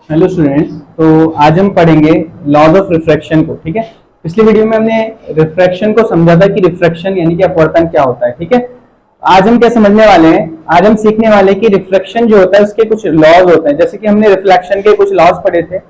Hello students, तो आज हम पढ़ेंगे लॉज ऑफ रिफ्रैक्शन को। ठीक है, पिछली वीडियो में हमने रिफ्रैक्शन को समझा था कि रिफ्रैक्शन यानी कि अपवर्तन क्या होता है। ठीक है, आज हम क्या समझने वाले हैं, आज हम सीखने वाले हैं कि रिफ्रैक्शन जो होता है उसके कुछ लॉज होते हैं। जैसे कि हमने रिफ्लेक्शन के कुछ लॉज पढ़े थे,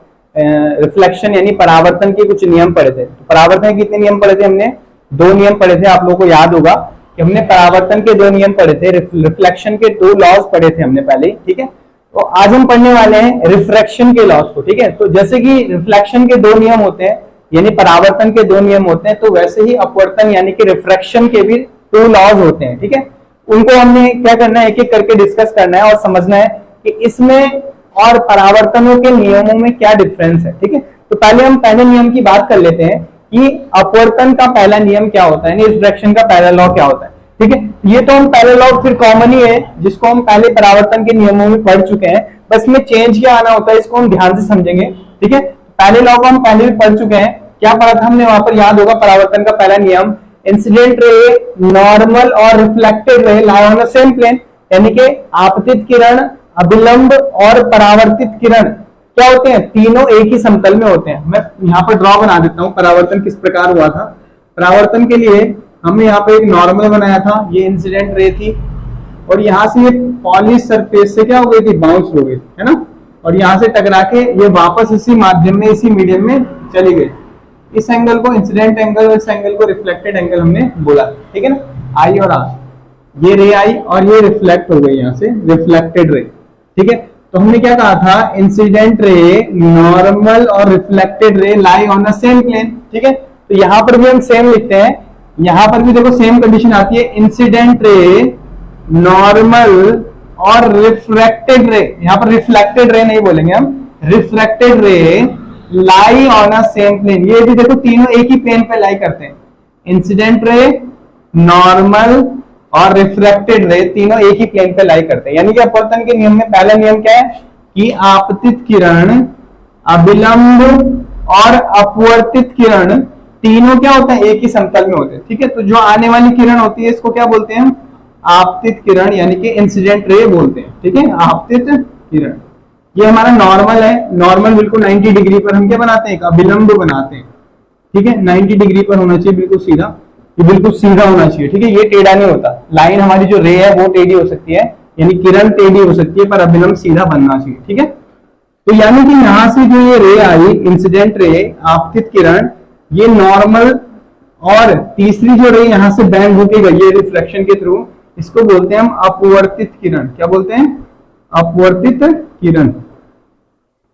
रिफ्लेक्शन यानी परावर्तन के कुछ नियम पढ़े थे। तो परावर्तन के कितने नियम पढ़े थे? हमने 2 नियम पढ़े थे। आप लोगों को याद होगा कि हमने परावर्तन के 2 नियम पढ़े थे, रिफ्लेक्शन के 2 लॉज पढ़े थे हमने पहले। ठीक है, तो आज हम पढ़ने वाले हैं रिफ्रैक्शन के लॉज को। ठीक है, तो जैसे कि रिफ्लेक्शन के 2 नियम होते हैं यानी परावर्तन के 2 नियम होते हैं, तो वैसे ही अपवर्तन यानी कि रिफ्रैक्शन के भी 2 लॉज होते हैं। ठीक है, उनको हमने क्या करना है, एक एक करके डिस्कस करना है और समझना है कि इसमें और परावर्तनों के नियमों में क्या डिफरेंस है। ठीक है, तो पहले हम पहले नियम की बात कर लेते हैं कि अपवर्तन का पहला नियम क्या होता है, रिफ्रैक्शन का पहला लॉ क्या होता है। ठीक है, ये तो हम पहले लॉ फिर कॉमन ही है जिसको हम पहले परावर्तन के नियमों में पढ़ चुके हैं, बस में चेंज क्या आना होता है इसको हम ध्यान से समझेंगे। ठीक है, पहले लॉ को हम पहले भी पढ़ चुके हैं। क्या पढ़ा था हमने वहां पर, याद होगा, परावर्तन का पहला नियम, इंसिडेंट रे, नॉर्मल और reflected ray lie on the same plane, यानी कि आपतित किरण, अभिलंब और परावर्तित किरण क्या होते हैं, तीनों एक ही समतल में होते हैं। मैं यहाँ पर ड्रॉ बना देता हूँ परावर्तन किस प्रकार हुआ था। परावर्तन के लिए हमने यहाँ पे एक नॉर्मल बनाया था, ये इंसिडेंट रे थी, और यहाँ से ये पॉलिश सरफेस से क्या हो गई थी, बाउंस हो गई, है ना, और यहाँ से टकरा के ये वापस इसी माध्यम में, इसी मीडियम में चली गई। इस एंगल को इंसिडेंट एंगल और इस एंगल को रिफ्लेक्टेड एंगल हमने बोला। ठीक है ना, आई और आर, ये रे आई और ये रिफ्लेक्ट हो गई यहाँ से, रिफ्लेक्टेड रे। ठीक है, तो हमने क्या कहा था, इंसिडेंट रे, नॉर्मल और reflected ray lie on the same plane. ठीक है, तो यहाँ पर भी हम सेम लिखते हैं, यहाँ पर भी देखो सेम कंडीशन आती है, इंसिडेंट रे, नॉर्मल और रिफ्रैक्टेड रे। यहाँ पर रिफ्लेक्टेड रे नहीं बोलेंगे हम, refracted ray lie on a same plane. ये भी देखो तीनों एक ही प्लेन पे लाई करते हैं, इंसिडेंट रे, नॉर्मल और रिफ्रैक्टेड रे तीनों एक ही प्लेन पे लाई करते हैं। यानी कि अपवर्तन के नियम में पहला नियम क्या है कि आपतित किरण, अभिलंब और अपवर्तित किरण तीनों क्या होते हैं, एक ही समतल में होते हैं। ठीक है, तो जो आने वाली किरण होती है इसको क्या बोलते हैं हम, आपतित किरण यानी कि इंसिडेंट रे बोलते हैं। ठीक है, आपतित किरण। ये हमारा नॉर्मल है, नॉर्मल बिल्कुल 90 डिग्री पर हम क्या बनाते हैं, एक अभिलंब बनाते हैं। ठीक है, 90 डिग्री पर होना चाहिए, बिल्कुल सीधा, ये बिल्कुल सीधा होना चाहिए। ठीक है, ये टेढ़ा नहीं होता। लाइन हमारी जो रे है वो टेढ़ी हो सकती है, यानी किरण टेढ़ी हो सकती है, पर अभिलंब सीधा बनना चाहिए। ठीक है, तो यानी कि यहां से जो ये रे आई, इंसिडेंट रे, आपतित किरण, ये नॉर्मल, और तीसरी जो रे यहां से बैंड होके गई है रिफ्लेक्शन के थ्रू, इसको बोलते हैं हम अपवर्तित किरण। क्या बोलते हैं, अपवर्तित किरण।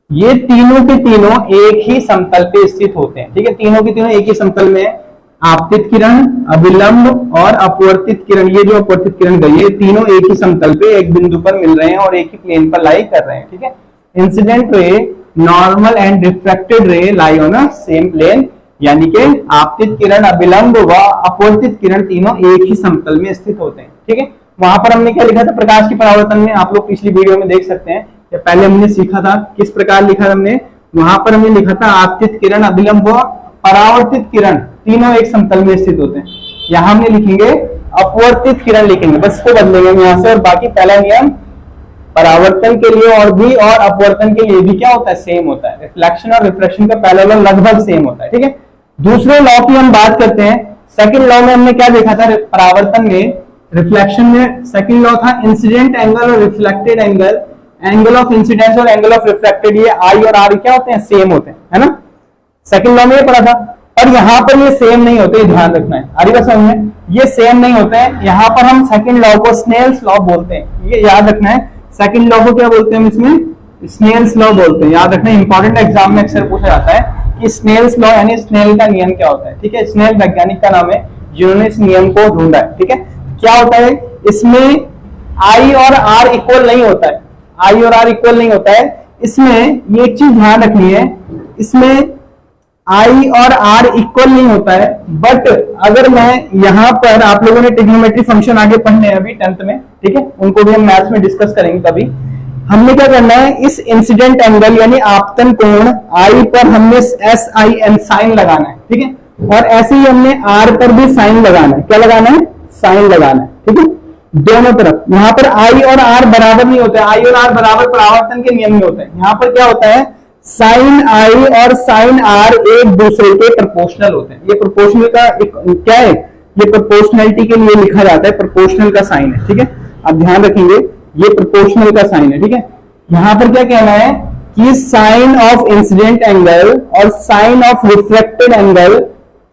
ये तीनों के तीनों एक ही समतल पे स्थित होते हैं। ठीक है, तीनों के तीनों एक ही समतल में, आपतित किरण, अभिलंब और अपवर्तित किरण, ये जो अपवर्तित किरण गई है तीनों एक ही समतल पे एक बिंदु पर मिल रहे हैं और एक ही प्लेन पर लाई कर रहे हैं। ठीक है, incident ray, normal and refracted ray lie on a same plane, यानी कि आपतित किरण, अभिलंब व अपवर्तित किरण तीनों एक ही समतल में स्थित होते हैं। ठीक है, वहां पर हमने क्या लिखा था प्रकाश की परावर्तन में, आप लोग पिछली वीडियो में देख सकते हैं, या पहले हमने सीखा था किस प्रकार लिखा हमने, वहां पर हमने लिखा था आपतित किरण, अभिलंब व परावर्तित किरण तीनों एक समतल में स्थित होते हैं। यहां हमने लिखेंगे अपवर्तित किरण लिखेंगे, बस इसको बदलेंगे यहां से, और बाकी पहला नियम परावर्तन के लिए और भी और अपवर्तन के लिए भी क्या होता है, सेम होता है। रिफ्लेक्शन और रिफ्रैक्शन का पहला लॉ लगभग सेम होता है। ठीक है, दूसरे लॉ की हम बात करते हैं। सेकंड लॉ में हमने क्या देखा था परावर्तन में, रिफ्लेक्शन में सेकंड लॉ था इंसिडेंट एंगल और reflected angle, angle of incidence और एंगल ऑफ रिफ्लेक्टेड, ये आई और आर क्या होते हैं, सेम होते हैं, है ना। सेकंड लॉ में ये पढ़ा था, और यहाँ पर ये सेम नहीं होते, ध्यान रखना है। आ रही बात समझ में, ये सेम नहीं होते हैं। यहाँ पर हम सेकंड लॉ को स्नेल्स लॉ बोलते हैं, ये याद रखना है। सेकंड लॉ को क्या बोलते हैं हम, इसमें स्नेल्स लॉ बोलते हैं, याद रखना। इंपॉर्टेंट एग्जाम में अक्सर पूछा जाता है कि स्नेल्स लॉ यानी स्नेल का नियम क्या होता है। ठीक है, स्नेल वैज्ञानिक का नाम है जिन्होंने इस नियम को ढूंढा है। ठीक है, क्या होता है इसमें, आई और आर इक्वल नहीं होता है, आई और आर इक्वल नहीं होता है। इसमें ये एक चीज ध्यान रखनी है, इसमें आई और आर इक्वल नहीं होता है, बट अगर मैं यहां पर, आप लोगों ने ट्रिग्नोमेट्री फंक्शन आगे पढ़ने हैं अभी 10th में, ठीक है, उनको भी हम मैथ्स में डिस्कस करेंगे कभी। हमने क्या करना है, इस इंसिडेंट एंगल यानी आपतन कोण आई पर हमने एस आई एन साइन लगाना है। ठीक है, और ऐसे ही हमने आर पर भी साइन लगाना है। क्या लगाना है, साइन लगाना है। ठीक है, दोनों तरफ। यहाँ पर आई और आर बराबर नहीं होते, आई और आर बराबर परावर्तन के नियम में होते हैं। यहाँ पर क्या होता है, साइन आई और साइन आर एक दूसरे के प्रोपोर्शनल होते हैं। ये प्रोपोर्शनल का एक क्या है, ये प्रोपोर्शनलिटी के लिए लिखा जाता है, प्रोपोर्शनल का साइन है, ठीक है। आप ध्यान रखेंगे ये प्रोपोर्शनल का साइन है, ठीक है। यहाँ पर क्या कहना है कि साइन ऑफ इंसिडेंट एंगल और sine of reflected angle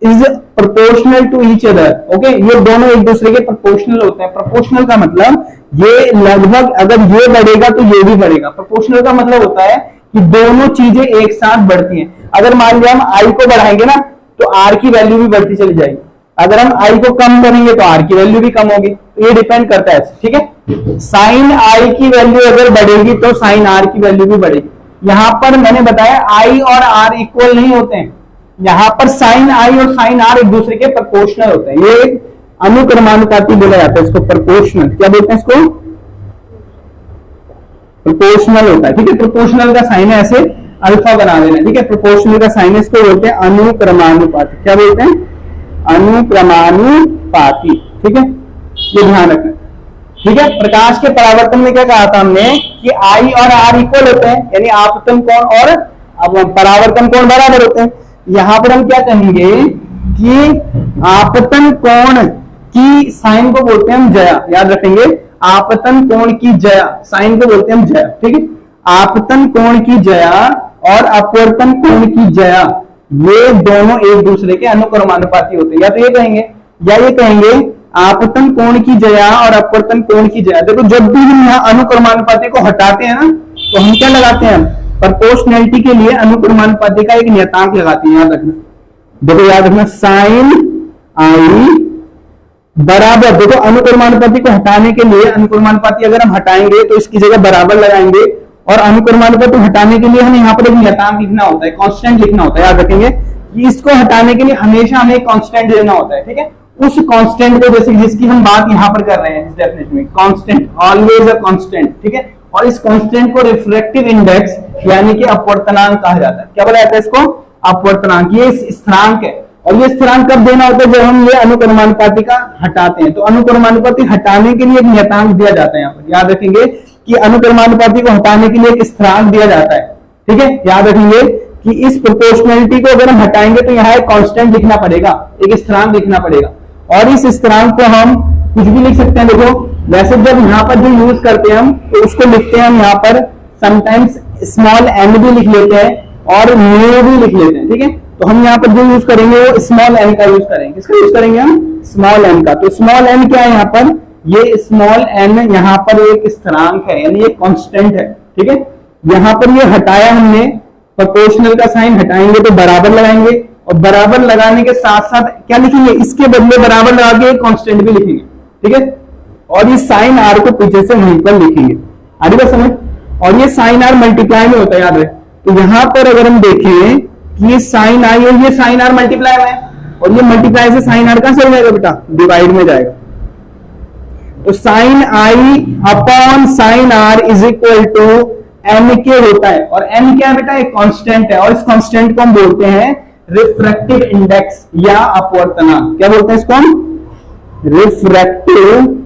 is proportional to each other. Okay, ये दोनों एक दूसरे के प्रोपोर्शनल होते हैं। प्रोपोर्शनल का मतलब ये लगभग, अगर ये बढ़ेगा तो ये भी बढ़ेगा। प्रोपोर्शनल का मतलब होता है कि दोनों चीजें एक साथ बढ़ती हैं। अगर मान लिया हम आई को बढ़ाएंगे ना तो आर की वैल्यू भी बढ़ती चली जाएगी, अगर हम आई को कम करेंगे तो आर की वैल्यू भी कम होगी। तो ये डिपेंड करता है, ठीक है। साइन आई की वैल्यू अगर बढ़ेगी तो साइन आर की वैल्यू भी बढ़ेगी। यहां पर मैंने बताया आई और आर इक्वल नहीं होते हैं, यहां पर साइन आई और साइन आर एक दूसरे के प्रोपोर्शनल होते हैं। ये एक अनुक्रमानुपाती बोला जाता है इसको, प्रोपोर्शनल। क्या बोलते हैं इसको, प्रोपोर्शनल होता है, ठीक है। प्रोपोर्शनल का साइन है, ऐसे अल्फा बना देना, ठीक है। प्रोपोर्शनल का साइन है, इसको बोलते हैं अनुक्रमानुपाती। क्या बोलते हैं, अनुक्रमानुपाती, ठीक है। ये ध्यान रखना, ठीक है। प्रकाश के परावर्तन में क्या कहा था हमने कि आई और आर इक्वल होते हैं, यानी आपतन कोण और परावर्तन कोण बराबर होते हैं। यहां पर हम क्या कहेंगे कि आपतन कोण की साइन को बोलते हैं हम जया, याद रखेंगे। आपतन कोण की जया साइन को बोलते हैं हम जया, ठीक है। आपतन कोण की जया और अपवर्तन कोण की जया ये दोनों एक दूसरे के अनुक्रमानुपाती होते हैं। या तो ये कहेंगे या ये कहेंगे आपतन कोण की जया और अपवर्तन कोण की जया। देखो जब भी हम यहाँ अनुक्रमानुपाती को हटाते हैं ना तो हम क्या लगाते हैं, प्रोपोर्शनैलिटी के लिए अनुक्रमानुपाती का एक नियतांक लगाते हैं, याद रखना। देखो याद रखना, साइन आई बराबर, देखो अनुक्रमानुपाती को हटाने के लिए, अनुक्रमानुपाती अगर हम हटाएंगे तो इसकी जगह बराबर लगाएंगे, और अनुक्रमानुपाती हटाने के लिए हमें यहाँ पर एक नियतांक लिखना होता है, कांस्टेंट लिखना होता है। याद रखेंगे कि इसको हटाने के लिए हमेशा हमें कांस्टेंट लेना होता है, ठीक है। उस कांस्टेंट को, जैसे जिसकी हम बात यहाँ पर कर रहे हैं इस डेफिनेशन में, कांस्टेंट, ऑलवेज अ कांस्टेंट, ठीक है। और इस कांस्टेंट को रिफ्रैक्टिव इंडेक्स यानी कि अपवर्तनांक कहा जाता है। क्या बोला जाता है इसको, अपवर्तनांक। ये स्थिरांक है, और ये स्थिरांक कब देना होता है, जब हम ये अनुक्रमानुपाती का हटाते हैं। तो अनुक्रमानुपाती हटाने के लिए एक नियतांक दिया जाता है यहाँ पर, याद रखेंगे कि अनुक्रमानुपाती को हटाने के लिए एक स्थिरांक दिया जाता है, ठीक है। याद रखेंगे कि इस प्रोपोर्शनैलिटी को अगर हम हटाएंगे तो यहाँ एक कांस्टेंट लिखना पड़ेगा, एक स्थिरांक लिखना पड़ेगा, और इस स्थिरांक को हम कुछ भी लिख सकते हैं। देखो वैसे जब यहाँ पर जो यूज करते हैं हम, तो उसको लिखते हैं हम यहाँ पर समटाइम्स स्मॉल एन भी लिख लेते हैं और म्यू भी लिख लेते हैं, ठीक है। तो हम यहाँ पर जो यूज करेंगे वो स्मॉल एन का यूज करेंगे। किसका यूज करेंगे हम, स्मॉल एन का। तो स्मॉल एन क्या है यहाँ पर, ये स्मॉल एन यहाँ पर एक स्थिरांक है, यानी एक कांस्टेंट है, ठीक है। यहाँ पर ये हटाया हमने, प्रोपोर्शनल का साइन हटाएंगे तो बराबर लगाएंगे, और बराबर लगाने के साथ साथ क्या लिखेंगे, इसके बदले बराबर लगा के एक कांस्टेंट भी लिखेंगे, ठीक है। और ये साइन आर को पीछे से वहीं पर लिखेंगे, आ रही बात समझ। और ये साइन आर मल्टीप्लाई में होता है, याद रहे। तो यहां पर अगर हम देखें कि ये साइन आई और ये साइन आर मल्टीप्लाई में है, और ये मल्टीप्लाई से साइन आर कहां चल जाएगा बेटा, डिवाइड में जाएगा। तो sine I upon sine are is equal to N के होता है, और एन क्या है बेटा, एक कांस्टेंट है, और इस कांस्टेंट को हम बोलते हैं रिफ्रैक्टिव इंडेक्स या अपवर्तनांक। क्या बोलते हैं इसको हम, रिफ्रैक्टिव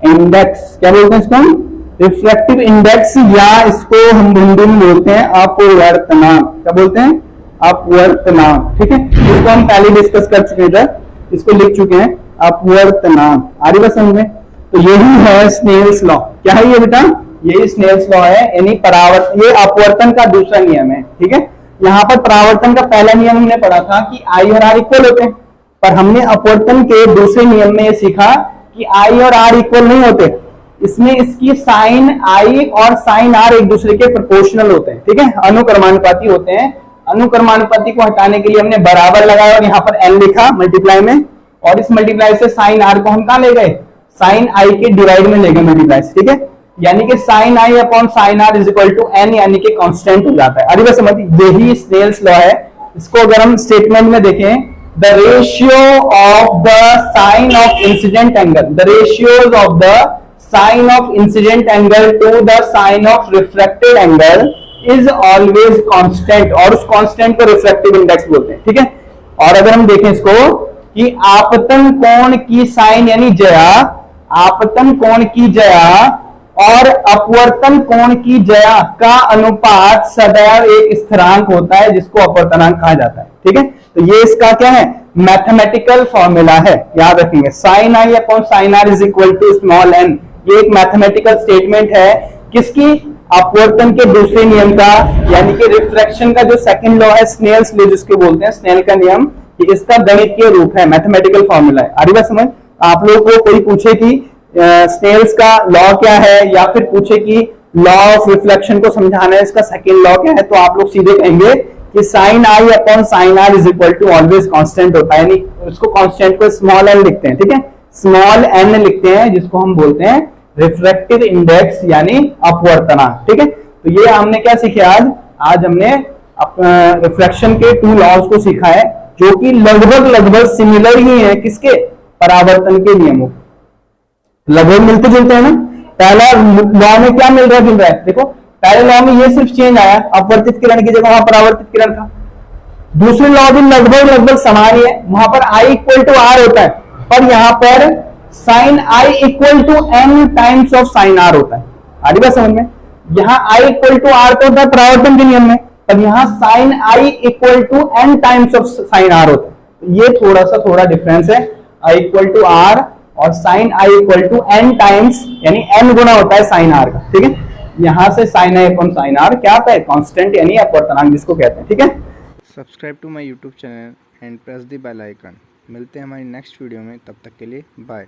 इंडेक्स। क्या बोलते हैं इसको हम, रिफ्रैक्टिव इंडेक्स, या इसको हम हिंदी में बोलते हैं अपवर्तनांक। क्या बोलते हैं, अपवर्तनांक, ठीक है। इसको हम पहले डिस्कस कर चुके थे, इसको लिख चुके हैं, अपवर्तनांक। आ रही बात समझ में। तो यही है स्नेल्स लॉ। क्या है ये बेटा, ये स्नेल्स लॉ है, यानी परावर्तन, ये अपवर्तन का दूसरा नियम है, ठीक है। यहाँ पर परावर्तन का पहला नियम हमने पढ़ा था कि आई और आर इक्वल होते हैं, पर हमने अपवर्तन के दूसरे नियम में सीखा कि आई और आर इक्वल नहीं होते। इसमें इसकी साइन आई और साइन आर एक दूसरे के प्रोपोर्शनल होते हैं, ठीक है, अनुक्रमानुपाती होते हैं। अनुक्रमानुपाती को हटाने के लिए हमने बराबर लगाया और यहाँ पर एन लिखा मल्टीप्लाई में, और इस मल्टीप्लाई से साइन आर को हम कहां ले गए, साइन आई के डिवाइड में ले गए मल्टीप्लाई से, ठीक है। यानी कि sine I upon sine are is equal to N, यानी कि कांस्टेंट हो जाता है। अरे बस समझ, यही स्नेल्स लॉ है। इसको अगर हम स्टेटमेंट में देखें, the ratio of the sine of incident angle, the ratios of the sine of incident angle to the sine of refracted angle is always constant, और उस कांस्टेंट को रिफ्रैक्टिव इंडेक्स बोलते हैं, ठीक है। और अगर हम देखें इसको कि आपतन कोण की साइन यानी जया आपतन कोण की जया और अपवर्तन कोण की जया का अनुपात सदैव एक स्थिरांक होता है जिसको अपवर्तनांक कहा जाता है। ठीक है, तो ये इसका क्या है, मैथमेटिकल फॉर्मूला है, याद रखेंगे। Sine I upon sine are is equal to small n, ये एक मैथमेटिकल स्टेटमेंट है किसकी, अपवर्तन के दूसरे नियम का, यानी कि रिफ्रैक्शन का जो सेकंड लॉ है, स्नेल्स लॉ जिसको बोलते हैं, स्नेल का नियम, कि इसका गणितीय रूप है, मैथमेटिकल फॉर्मूला है। आ रही बात समझ? आप लोगों को कोई पूछे कि स्नेल्स का लॉ क्या है, या फिर पूछे कि लॉ ऑफ रिफ्लेक्शन को समझाना है, इसका सेकंड लॉ क्या है, तो आप लोग सीधे कहेंगे कि sine I upon sine are is equal to always constant होता है, यानी उसको कांस्टेंट को स्मॉल एन लिखते हैं। ठीक है, स्मॉल एन लिखते हैं जिसको हम बोलते हैं रिफ्रैक्टिव इंडेक्स यानी अपवर्तनांक। ठीक है, तो ये हमने क्या सीखे आज हमने रिफ्रैक्शन के टू लॉज को सीखा है जो कि लगभग सिमिलर ही है किसके, परावर्तन के नियमों, लगभग मिलते जुलते हैं ना। पहला लॉ में क्या मिल रहा है, देखो पहले लॉ में ये सिर्फ चेंज आया, अपवर्तित किरण की जगह वहां परावर्तित किरण था। दूसरे लॉ भी लगभग समान ही है, वहां पर आई इक्वल टू आर होता है, पर यहां पर sine i equal to n times of sine r होता है। आ रही बात समझ में? यहां आई इक्वल टू आर तो होता है परावर्तन के नियम में, पर यहां sine i equal to n times of sine r होता है। ये थोड़ा डिफरेंस है, आई इक्वल टू आर और sine i equal to n times, यानी एन गुना होता है साइन आर का। ठीक है, यहां से साइन आई अपॉन साइन आर क्या आता है, कांस्टेंट यानी अपवर्तनांक जिसको कहते हैं। ठीक है, subscribe to my YouTube channel and press the bell icon. मिलते हैं हमारी नेक्स्ट वीडियो में, तब तक के लिए बाय।